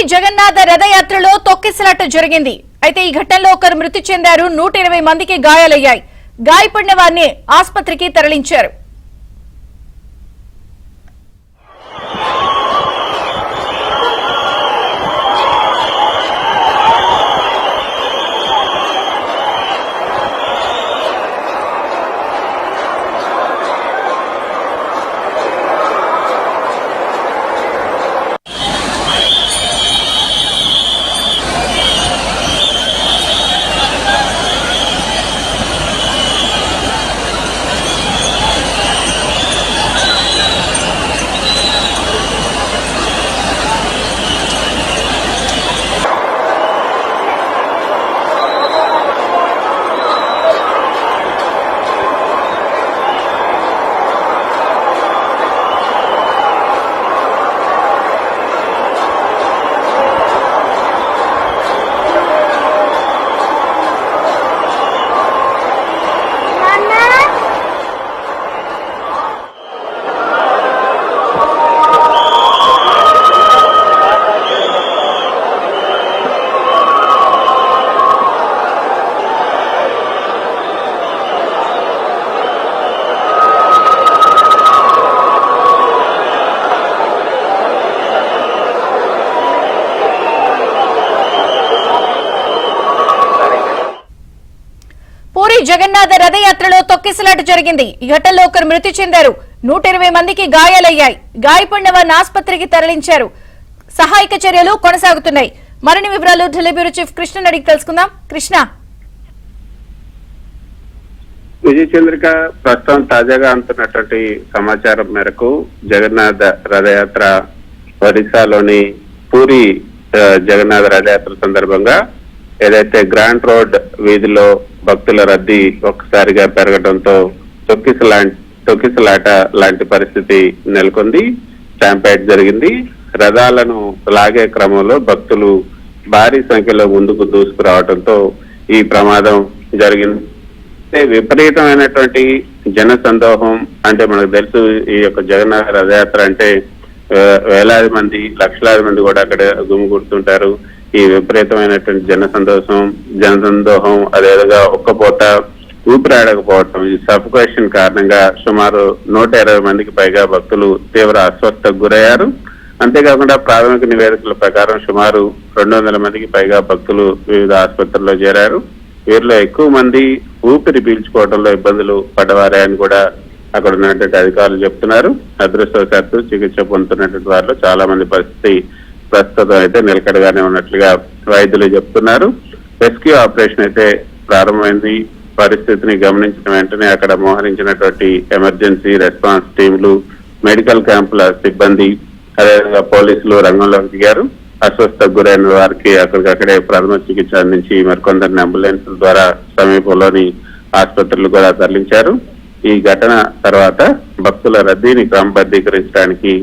పూరి జగన్నాథ రథయాత్రలో తొక్కిసలాట జరిగింది. అయితే ఈ ఘటనలో ఒకరు మృతి చెందారు. 120 మందికి గాయాలయ్యాయి. గాయపడిన వారిని ఆసుపత్రికి తరలించారు. పూరి జగన్నాథ రథయాత్రలో తొక్కిసలాట జరిగింది. ఈ ఘటనలో ఒకరు మృతి చెందారు. 120 మందికి గాయాలయ్యాయి. గాయపడిన వారిని ఆసుపత్రికి తరలించారు. సహాయక చర్యలు కొనసాగుతున్నాయి. మరిన్ని వివరాలు ఢిల్లీ బ్యూరో చీఫ్ కృష్ణ అడిగి తెలుసుకుందాం. కృష్ణ, విజయచంద్రిక, ప్రస్తుతం తాజాగా అందుతున్నటువంటి సమాచారం మేరకు జగన్నాథ రథయాత్ర ఒడిశాలోని పూరి జగన్నాథ రథయాత్ర సందర్భంగా ఏదైతే గ్రాండ్ రోడ్ వీధిలో భక్తుల రద్దీ ఒక్కసారిగా పెరగడంతో తొక్కిసలాట లాంటి పరిస్థితి నెలకొంది. స్టాంపేడ్ జరిగింది. రథాలను లాగే క్రమంలో భక్తులు భారీ సంఖ్యలో ముందుకు దూసుకురావడంతో ఈ ప్రమాదం జరిగింది. విపరీతమైనటువంటి జన సందోహం, అంటే మనకు తెలుసు ఈ యొక్క జగన్నాథ రథయాత్ర అంటే వేలాది మంది, లక్షలాది మంది కూడా అక్కడ గుమిగూడుతుంటారు. ఈ విపరీతమైనటువంటి జనసందోహం అదేవిధంగా ఒక్కపోత ఊపిరాడకపోవటం, ఈ సఫోకేషన్ కారణంగా సుమారు 120 మందికి పైగా భక్తులు తీవ్ర అస్వస్థతకు గురయ్యారు. అంతేకాకుండా ప్రాథమిక నివేదికల ప్రకారం సుమారు 200 మందికి పైగా భక్తులు వివిధ ఆసుపత్రుల్లో చేరారు. వీరిలో ఎక్కువ మంది ఊపిరి పీల్చుకోవడంలో ఇబ్బందులు పడ్డవారే అని కూడా అక్కడ ఉన్నటువంటి అధికారులు చెప్తున్నారు. అదృష్టవశాత్తు చికిత్స పొందుతున్నటువంటి వారిలో చాలా మంది పరిస్థితి ప్రస్తుతం అయితే నిలకడగానే ఉన్నట్లుగా వైద్యులు చెప్తున్నారు. రెస్క్యూ ఆపరేషన్ అయితే ప్రారంభమైంది. పరిస్థితిని గమనించిన వెంటనే అక్కడ మోహరించినటువంటి ఎమర్జెన్సీ రెస్పాన్స్ టీంలు, మెడికల్ క్యాంపుల సిబ్బంది, అదేవిధంగా పోలీసులు రంగంలోకి దిగారు. అస్వస్థకు గురైన వారికి అక్కడికక్కడే ప్రథమ చికిత్స అందించి మరికొందరిని అంబులెన్స్ల ద్వారా సమీపంలోని ఆసుపత్రులు కూడా తరలించారు. ఈ ఘటన తర్వాత భక్తుల రద్దీని క్రమబద్ధీకరించడానికి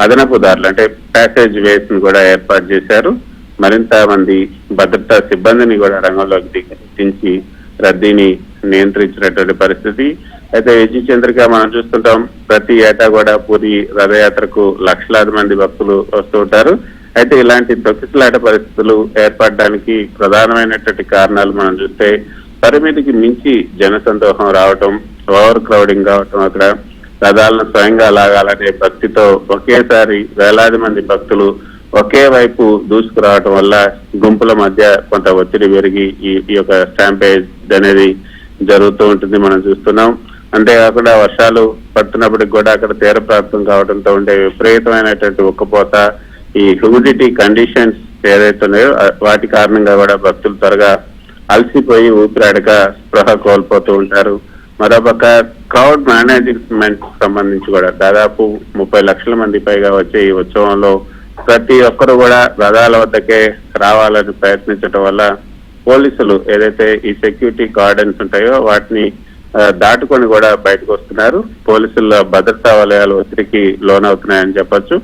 అదనపు దారులు, అంటే ప్యాసేజ్ వేస్ ని కూడా ఏర్పాటు చేశారు. మరింత మంది భద్రతా సిబ్బందిని కూడా రంగంలోకి దించి రద్దీని నియంత్రించినటువంటి పరిస్థితి అయితే విజయచంద్రిక మనం చూస్తుంటాం. ప్రతి ఏటా కూడా పూరి రథయాత్రకు లక్షలాది మంది భక్తులు వస్తూ ఉంటారు. అయితే ఇలాంటి తొక్కిసలాట పరిస్థితులు ఏర్పడడానికి ప్రధానమైనటువంటి కారణాలు మనం చూస్తే పరిమితికి మించి జనసందోహం రావటం, ఓవర్ క్రౌడింగ్ కావటం, అక్కడ రథాలను స్వయంగా లాగాలనే భక్తితో ఒకేసారి వేలాది మంది భక్తులు ఒకే వైపు దూసుకురావటం వల్ల గుంపుల మధ్య కొంత ఒత్తిడి పెరిగి ఈ యొక్క స్టాంపేజ్ అనేది జరుగుతూ ఉంటుంది, మనం చూస్తున్నాం. అంతేకాకుండా వర్షాలు పడుతున్నప్పటికి కూడా అక్కడ తీర ప్రాంతం కావడంతో ఉండే విపరీతమైనటువంటి ఉక్కపోత, ఈ హ్యూమిడిటీ కండిషన్స్ ఏదైతే ఉన్నాయో వాటి కారణంగా కూడా భక్తులు త్వరగా అలసిపోయి ఊపిరాడక స్పృహ కోల్పోతూ ఉంటారు. మరోపక్క క్రౌడ్ మేనేజ్మెంట్ సంబంధించి కూడా దాదాపు 30 లక్షల మంది పైగా వచ్చే ఈ ఉత్సవంలో ప్రతి ఒక్కరు కూడా రథాల వద్దకే రావాలని ప్రయత్నించడం వల్ల పోలీసులు ఏదైతే ఈ సెక్యూరిటీ గార్డెన్స్ ఉంటాయో వాటిని దాటుకొని కూడా బయటకు వస్తున్నారు. పోలీసుల భద్రతా వలయాలు ఒత్తిడికి లోనవుతున్నాయని చెప్పొచ్చు.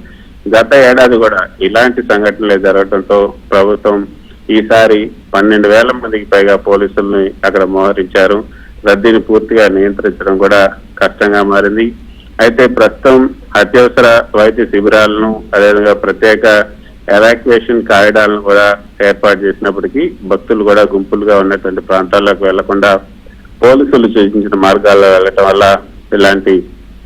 గత ఏడాది కూడా ఇలాంటి సంఘటనలే జరగడంతో ప్రభుత్వం ఈసారి 12,000 మందికి పైగా పోలీసుల్ని అక్కడ మోహరించారు. రద్దీని పూర్తిగా నియంత్రించడం కూడా కష్టంగా మారింది. అయితే ప్రస్తుతం అత్యవసర వైద్య శిబిరాలను, అదేవిధంగా ప్రత్యేక ఎవాక్యుయేషన్ కారిడార్లను కూడా ఏర్పాటు చేసినప్పటికీ భక్తులు కూడా గుంపులుగా ఉన్నటువంటి ప్రాంతాల్లోకి వెళ్లకుండా పోలీసులు సూచించిన మార్గాల్లో వెళ్లటం వల్ల ఇలాంటి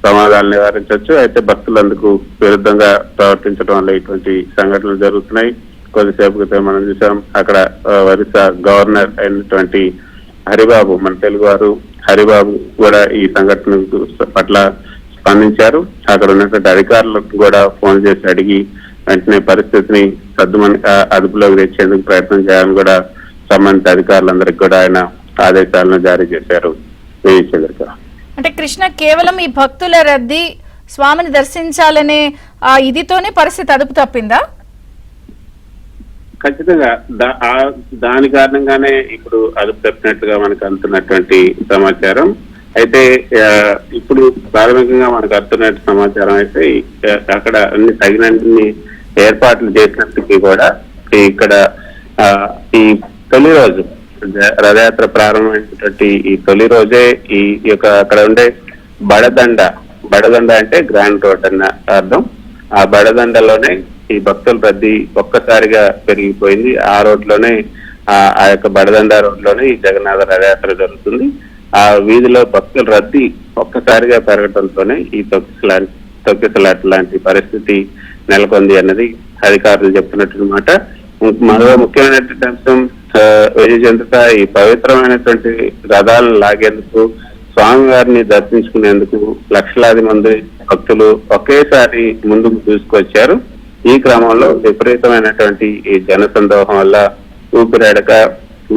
ప్రమాదాలు నివారించవచ్చు. అయితే భక్తులందుకు విరుద్ధంగా ప్రవర్తించడం వల్ల ఇటువంటి సంఘటనలు జరుగుతున్నాయి. కొద్దిసేపు క్రితం మనం చూసాం, అక్కడ ఒరిస్సా గవర్నర్ అయినటువంటి హరిబాబు, మన తెలుగు వారు హరిబాబు కూడా ఈ సంఘటన పట్ల స్పందించారు. అక్కడ ఉన్నటువంటి అధికారులకు కూడా ఫోన్ చేసి అడిగి వెంటనే పరిస్థితిని అదుపులోకి తెచ్చేందుకు ప్రయత్నం చేయాలని కూడా సంబంధిత అధికారులందరికీ కూడా ఆయన ఆదేశాలను జారీ చేశారు. చంద్రిక, అంటే కృష్ణ, కేవలం ఈ భక్తుల రద్దీ స్వామిని దర్శించాలనే ఇదితోనే పరిస్థితి అదుపు తప్పిందా? ఖచ్చితంగా దాని కారణంగానే ఇప్పుడు అదుపు తప్పినట్టుగా మనకు అందుతున్నటువంటి సమాచారం. అయితే ఇప్పుడు ప్రాథమికంగా మనకు అందుతున్న సమాచారం అయితే అక్కడ అన్ని తగినన్ని ఏర్పాట్లు చేసినప్పటికీ కూడా ఇక్కడ ఈ తొలి రోజు రథయాత్ర ప్రారంభమైనటువంటి ఈ తొలి రోజే ఈ యొక్క అక్కడ ఉండే బడదండ అంటే గ్రాండ్ రోడ్ అన్న అర్థం. ఆ బడదండలోనే ఈ భక్తుల రద్దీ ఒక్కసారిగా పెరిగిపోయింది. ఆ రోడ్లోనే ఆ యొక్క బడదండ రోడ్లోనే ఈ జగన్నాథ రథయాత్ర జరుగుతుంది. ఆ వీధిలో భక్తుల రద్దీ ఒక్కసారిగా పెరగడంతోనే ఈ తొక్కిసలాట లాంటి పరిస్థితి నెలకొంది అన్నది అధికారులు చెప్తున్నటువంటి మాట. మరో ముఖ్యమైనటువంటి అంశం విజయచంద్రిక, ఈ పవిత్రమైనటువంటి రథాలను లాగేందుకు, స్వామివారిని దర్శించుకునేందుకు లక్షలాది మంది భక్తులు ఒకేసారి ముందుకు తీసుకొచ్చారు. ఈ క్రమంలో విపరీతమైనటువంటి ఈ జనసందోహం వల్ల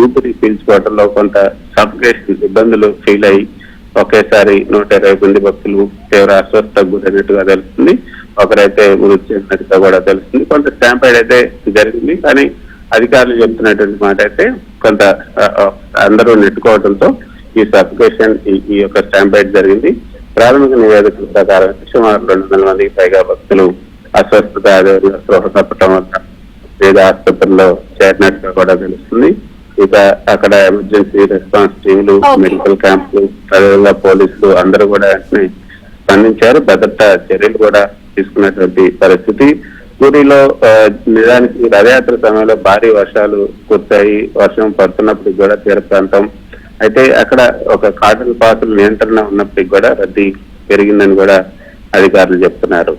ఊపిరి పీల్చుకోవడంలో కొంత సఫికేషన్ ఇబ్బందులు ఫీల్ అయ్యి ఒకేసారి 120 మంది భక్తులు తీవ్ర అస్వస్థతకు గురైనట్టుగా తెలుస్తుంది. ఒకరైతే మృతి చెందినట్టుగా కూడా తెలుస్తుంది. కొంత స్టాంపైడ్ అయితే జరిగింది, కానీ అధికారులు చెప్తున్నటువంటి మాట అయితే కొంత అందరూ నెట్టుకోవడంతో ఈ సఫికేషన్ ఈ యొక్క స్టాంపైడ్ జరిగింది. ప్రాథమిక నివేదికల ప్రకారం సుమారు 200 మందికి పైగా భక్తులు అస్వస్థత, అదేవిధంగా స్పృహ తప్పటం వల్ల వివిధ ఆసుపత్రుల్లో చేరినట్టుగా కూడా తెలుస్తుంది. ఇక అక్కడ ఎమర్జెన్సీ రెస్పాన్స్ టీంలు, మెడికల్ క్యాంపులు, అదేవిధంగా పోలీసులు అందరూ కూడా వెంటనే స్పందించారు. భద్రతా చర్యలు కూడా తీసుకున్నటువంటి పరిస్థితి. పూరిలో నిజానికి రథయాత్ర సమయంలో భారీ వర్షాలు కురిశాయి. వర్షం పడుతున్నప్పటికి కూడా తీర ప్రాంతం అయితే అక్కడ ఒక కాటన్ పాసుల నియంత్రణ ఉన్నప్పటికీ కూడా రద్దీ పెరిగిందని కూడా అధికారులు చెప్తున్నారు.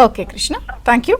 Okay Krishna, thank you.